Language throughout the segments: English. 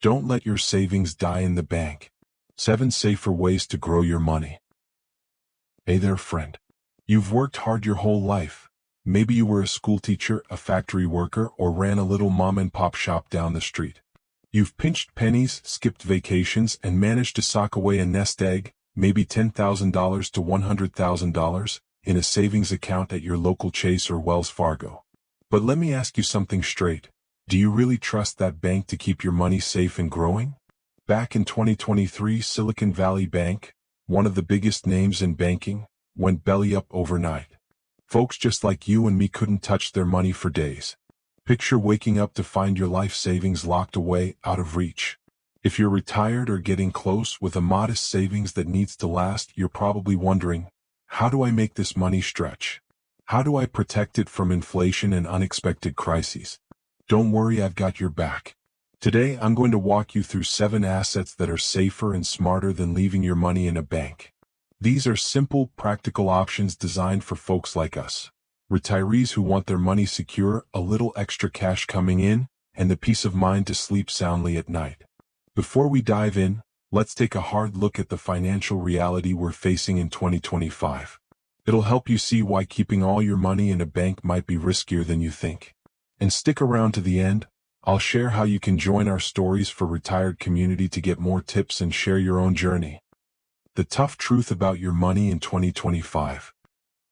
Don't let your savings die in the bank. 7 safer ways to grow your money. Hey there, friend. You've worked hard your whole life. Maybe you were a school teacher, a factory worker, or ran a little mom-and-pop shop down the street. You've pinched pennies, skipped vacations, and managed to sock away a nest egg, maybe $10,000 to $100,000, in a savings account at your local Chase or Wells Fargo. But let me ask you something straight. Do you really trust that bank to keep your money safe and growing? Back in 2023, Silicon Valley Bank, one of the biggest names in banking, went belly up overnight. Folks just like you and me couldn't touch their money for days. Picture waking up to find your life savings locked away, out of reach. If you're retired or getting close with a modest savings that needs to last, you're probably wondering, how do I make this money stretch? How do I protect it from inflation and unexpected crises? Don't worry, I've got your back. Today, I'm going to walk you through 7 assets that are safer and smarter than leaving your money in a bank. These are simple, practical options designed for folks like us. Retirees who want their money secure, a little extra cash coming in, and the peace of mind to sleep soundly at night. Before we dive in, let's take a hard look at the financial reality we're facing in 2025. It'll help you see why keeping all your money in a bank might be riskier than you think. And stick around to the end. I'll share how you can join our Stories for Retired community to get more tips and share your own journey. The tough truth about your money in 2025.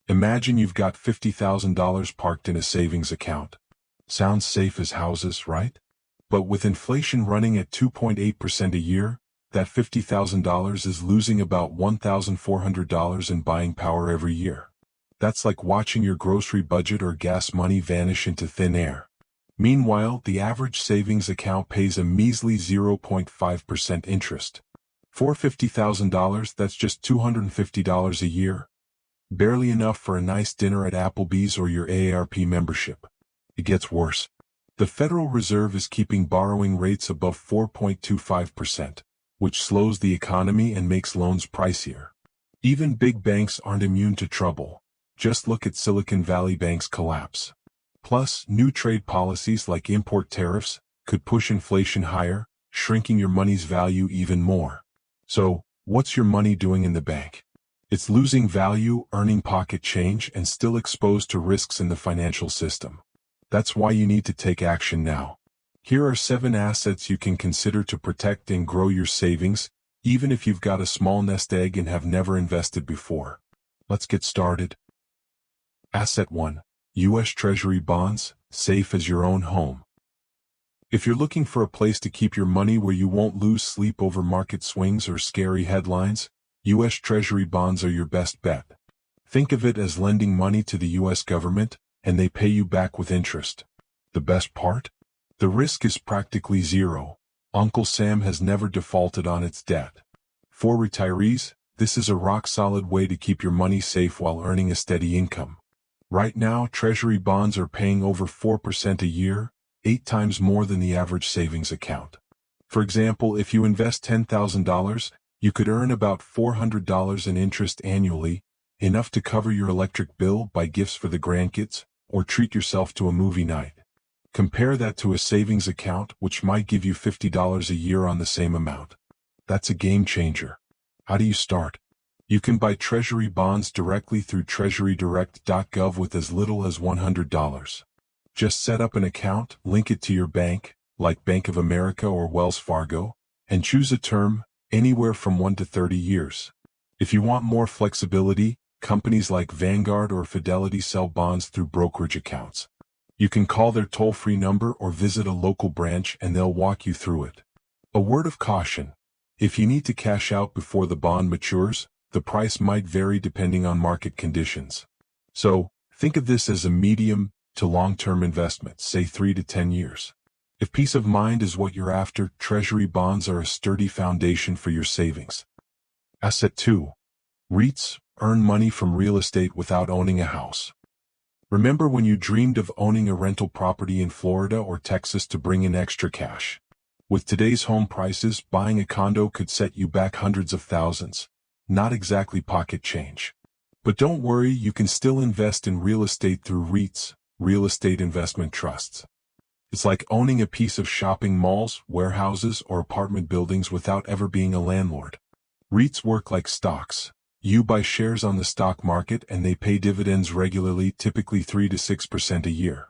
Imagine you've got $50,000 parked in a savings account. Sounds safe as houses, right? But with inflation running at 2.8% a year, that $50,000 is losing about $1,400 in buying power every year. That's like watching your grocery budget or gas money vanish into thin air. Meanwhile, the average savings account pays a measly 0.5% interest. For $50,000, that's just $250 a year. Barely enough for a nice dinner at Applebee's or your AARP membership. It gets worse. The Federal Reserve is keeping borrowing rates above 4.25%, which slows the economy and makes loans pricier. Even big banks aren't immune to trouble. Just look at Silicon Valley Bank's collapse. Plus, new trade policies like import tariffs could push inflation higher, shrinking your money's value even more. So, what's your money doing in the bank? It's losing value, earning pocket change, and still exposed to risks in the financial system. That's why you need to take action now. Here are 7 assets you can consider to protect and grow your savings, even if you've got a small nest egg and have never invested before. Let's get started. Asset 1. U.S. Treasury bonds, safe as your own home. If you're looking for a place to keep your money where you won't lose sleep over market swings or scary headlines, U.S. Treasury bonds are your best bet. Think of it as lending money to the U.S. government, and they pay you back with interest. The best part? The risk is practically zero. Uncle Sam has never defaulted on its debt. For retirees, this is a rock-solid way to keep your money safe while earning a steady income. Right now, Treasury bonds are paying over 4% a year, 8 times more than the average savings account. For example, if you invest $10,000, you could earn about $400 in interest annually, enough to cover your electric bill, buy gifts for the grandkids, or treat yourself to a movie night. Compare that to a savings account, which might give you $50 a year on the same amount. That's a game changer. How do you start? You can buy Treasury bonds directly through treasurydirect.gov with as little as $100. Just set up an account, link it to your bank, like Bank of America or Wells Fargo, and choose a term, anywhere from 1 to 30 years. If you want more flexibility, companies like Vanguard or Fidelity sell bonds through brokerage accounts. You can call their toll-free number or visit a local branch and they'll walk you through it. A word of caution. If you need to cash out before the bond matures, the price might vary depending on market conditions. So, think of this as a medium to long-term investment, say 3 to 10 years. If peace of mind is what you're after, Treasury bonds are a sturdy foundation for your savings. Asset 2. REITs, earn money from real estate without owning a house. Remember when you dreamed of owning a rental property in Florida or Texas to bring in extra cash? With today's home prices, buying a condo could set you back hundreds of thousands. Not exactly pocket change. But don't worry, you can still invest in real estate through REITs, real estate investment trusts. It's like owning a piece of shopping malls, warehouses, or apartment buildings without ever being a landlord. REITs work like stocks. You buy shares on the stock market and they pay dividends regularly, typically 3 to 6% a year.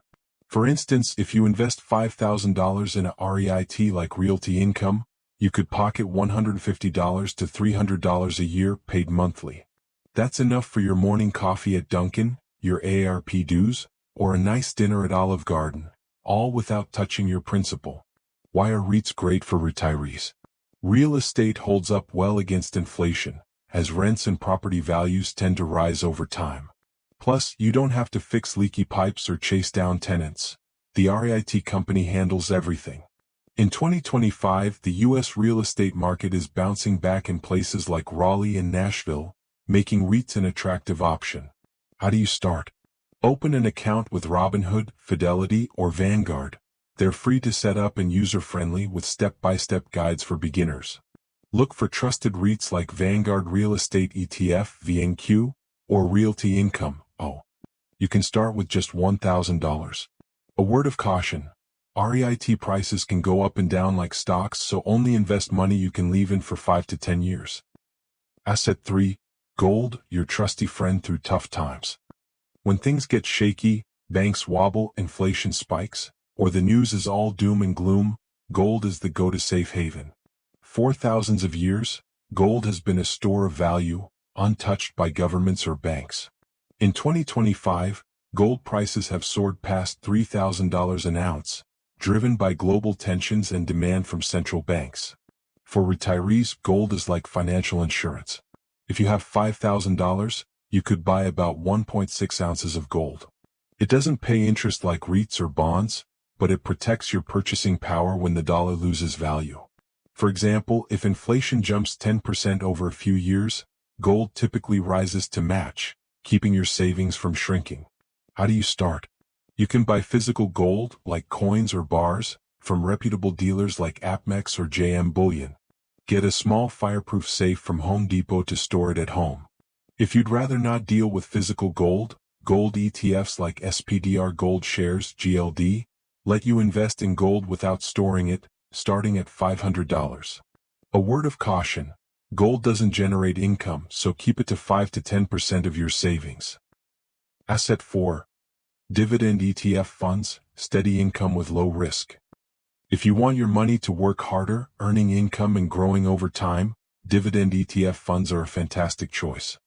For instance, if you invest $5,000 in a REIT like Realty Income, you could pocket $150 to $300 a year paid monthly. That's enough for your morning coffee at Dunkin', your AARP dues, or a nice dinner at Olive Garden, all without touching your principal. Why are REITs great for retirees? Real estate holds up well against inflation, as rents and property values tend to rise over time. Plus, you don't have to fix leaky pipes or chase down tenants. The REIT company handles everything. In 2025, the U.S. real estate market is bouncing back in places like Raleigh and Nashville, making REITs an attractive option. How do you start? Open an account with Robinhood, Fidelity, or Vanguard. They're free to set up and user-friendly with step-by-step guides for beginners. Look for trusted REITs like Vanguard Real Estate ETF (VNQ) or Realty Income. You can start with just $1,000. A word of caution: REIT prices can go up and down like stocks, so only invest money you can leave in for 5 to 10 years. Asset 3. Gold, your trusty friend through tough times. When things get shaky, banks wobble, inflation spikes, or the news is all doom and gloom, gold is the go-to safe haven. For thousands of years, gold has been a store of value, untouched by governments or banks. In 2025, gold prices have soared past $3,000 an ounce, driven by global tensions and demand from central banks. For retirees, gold is like financial insurance. If you have $5,000, you could buy about 1.6 ounces of gold. It doesn't pay interest like REITs or bonds, but it protects your purchasing power when the dollar loses value. For example, if inflation jumps 10% over a few years, gold typically rises to match, keeping your savings from shrinking. How do you start? You can buy physical gold, like coins or bars, from reputable dealers like APMEX or JM Bullion. Get a small fireproof safe from Home Depot to store it at home. If you'd rather not deal with physical gold ETFs like SPDR Gold Shares (GLD) let you invest in gold without storing it, starting at $500. A word of caution: gold doesn't generate income, so keep it to 5 to 10% of your savings. Asset 4. Dividend ETF funds, steady income with low risk. If you want your money to work harder, earning income and growing over time, dividend ETF funds are a fantastic choice.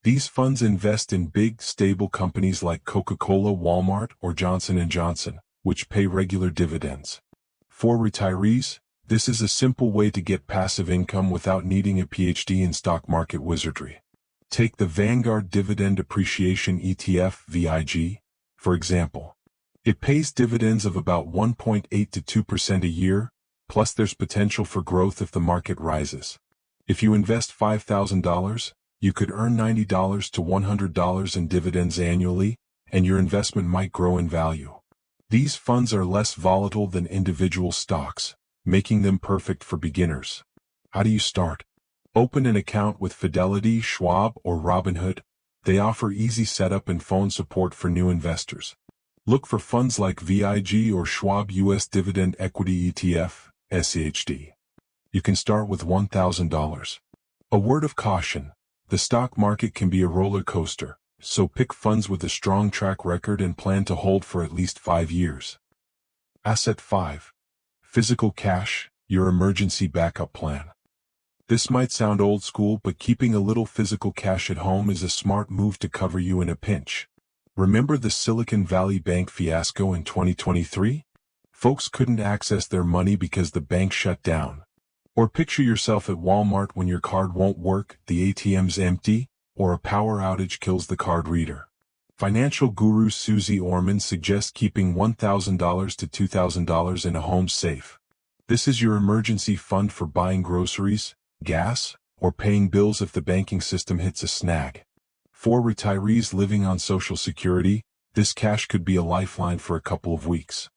These funds invest in big, stable companies like Coca-Cola, Walmart, or Johnson & Johnson, which pay regular dividends. For retirees, this is a simple way to get passive income without needing a PhD in stock market wizardry. Take the Vanguard Dividend Appreciation ETF (VIG), for example. It pays dividends of about 1.8 to 2% a year, plus there's potential for growth if the market rises. If you invest $5,000, you could earn $90 to $100 in dividends annually, and your investment might grow in value. These funds are less volatile than individual stocks, making them perfect for beginners. How do you start? Open an account with Fidelity, Schwab, or Robinhood. They offer easy setup and phone support for new investors. Look for funds like VIG or Schwab U.S. Dividend Equity ETF, (SEHD). You can start with $1,000. A word of caution: the stock market can be a roller coaster, so pick funds with a strong track record and plan to hold for at least 5 years. Asset 5. Physical cash, your emergency backup plan. This might sound old school, but keeping a little physical cash at home is a smart move to cover you in a pinch. Remember the Silicon Valley Bank fiasco in 2023? Folks couldn't access their money because the bank shut down. Or picture yourself at Walmart when your card won't work, the ATM's empty, or a power outage kills the card reader. Financial guru Susie Orman suggests keeping $1,000 to $2,000 in a home safe. This is your emergency fund for buying groceries, gas, or paying bills if the banking system hits a snag. For retirees living on Social Security, this cash could be a lifeline for a couple of weeks.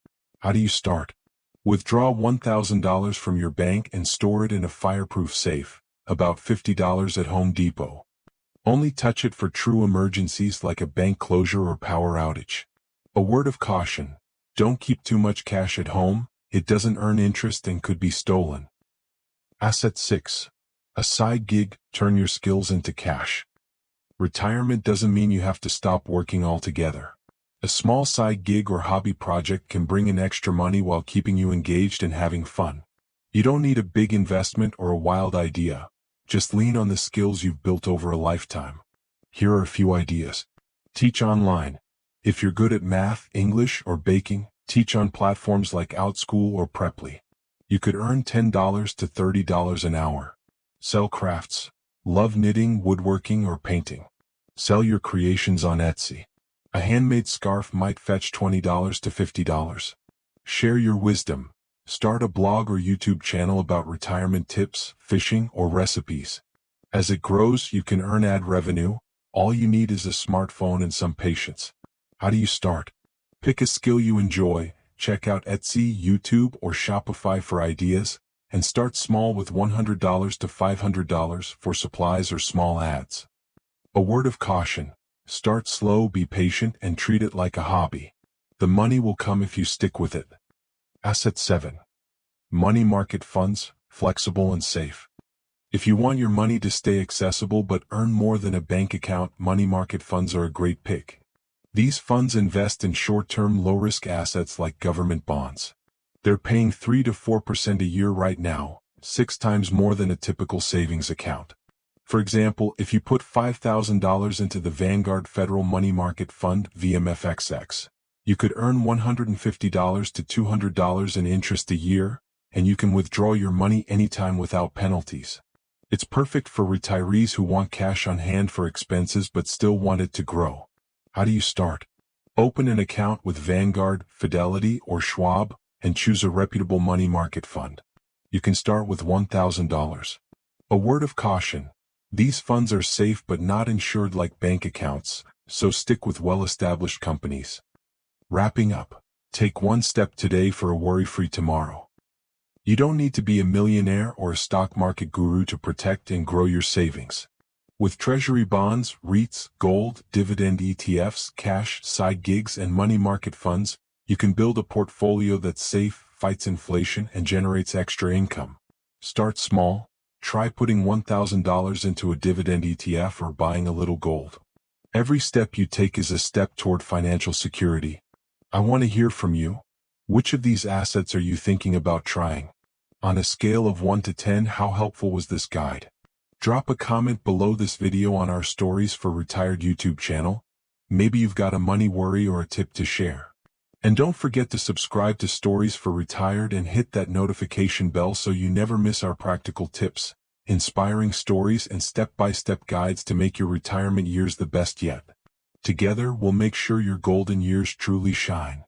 How do you start? Withdraw $1,000 from your bank and store it in a fireproof safe, about $50 at Home Depot. Only touch it for true emergencies like a bank closure or power outage. A word of caution: Don't keep too much cash at home, it doesn't earn interest and could be stolen. Asset 6. A side gig, turn your skills into cash. Retirement doesn't mean you have to stop working altogether. A small side gig or hobby project can bring in extra money while keeping you engaged and having fun. You don't need a big investment or a wild idea. Just lean on the skills you've built over a lifetime. Here are a few ideas. Teach online. If you're good at math, English, or baking, teach on platforms like OutSchool or Preply. You could earn $10 to $30 an hour. Sell crafts. Love knitting, woodworking, or painting. Sell your creations on Etsy. A handmade scarf might fetch $20 to $50. Share your wisdom. Start a blog or YouTube channel about retirement tips, fishing, or recipes. As it grows, you can earn ad revenue. All you need is a smartphone and some patience. How do you start? Pick a skill you enjoy, check out Etsy, YouTube, or Shopify for ideas, and start small with $100 to $500 for supplies or small ads. A word of caution. Start slow, be patient, and treat it like a hobby. The money will come if you stick with it. Asset 7. Money market funds, flexible and safe. If you want your money to stay accessible but earn more than a bank account, money market funds are a great pick. These funds invest in short-term, low-risk assets like government bonds. They're paying 3 to 4% a year right now, 6 times more than a typical savings account. For example, if you put $5,000 into the Vanguard Federal Money Market Fund (VMFXX), you could earn $150 to $200 in interest a year, and you can withdraw your money anytime without penalties. It's perfect for retirees who want cash on hand for expenses but still want it to grow. How do you start? Open an account with Vanguard, Fidelity, or Schwab, and choose a reputable money market fund. You can start with $1,000. A word of caution. These funds are safe but not insured like bank accounts, so stick with well-established companies. Wrapping up. Take one step today for a worry-free tomorrow. You don't need to be a millionaire or a stock market guru to protect and grow your savings. With Treasury bonds, REITs, gold, dividend ETFs, cash, side gigs, and money market funds, you can build a portfolio that's safe, fights inflation, and generates extra income. Start small. Try putting $1,000 into a dividend ETF or buying a little gold. Every step you take is a step toward financial security. I want to hear from you. Which of these assets are you thinking about trying? On a scale of 1 to 10, how helpful was this guide? Drop a comment below this video on our Stories for Retired YouTube channel. Maybe you've got a money worry or a tip to share. And don't forget to subscribe to Stories for Retired and hit that notification bell so you never miss our practical tips, inspiring stories, and step-by-step guides to make your retirement years the best yet. Together, we'll make sure your golden years truly shine.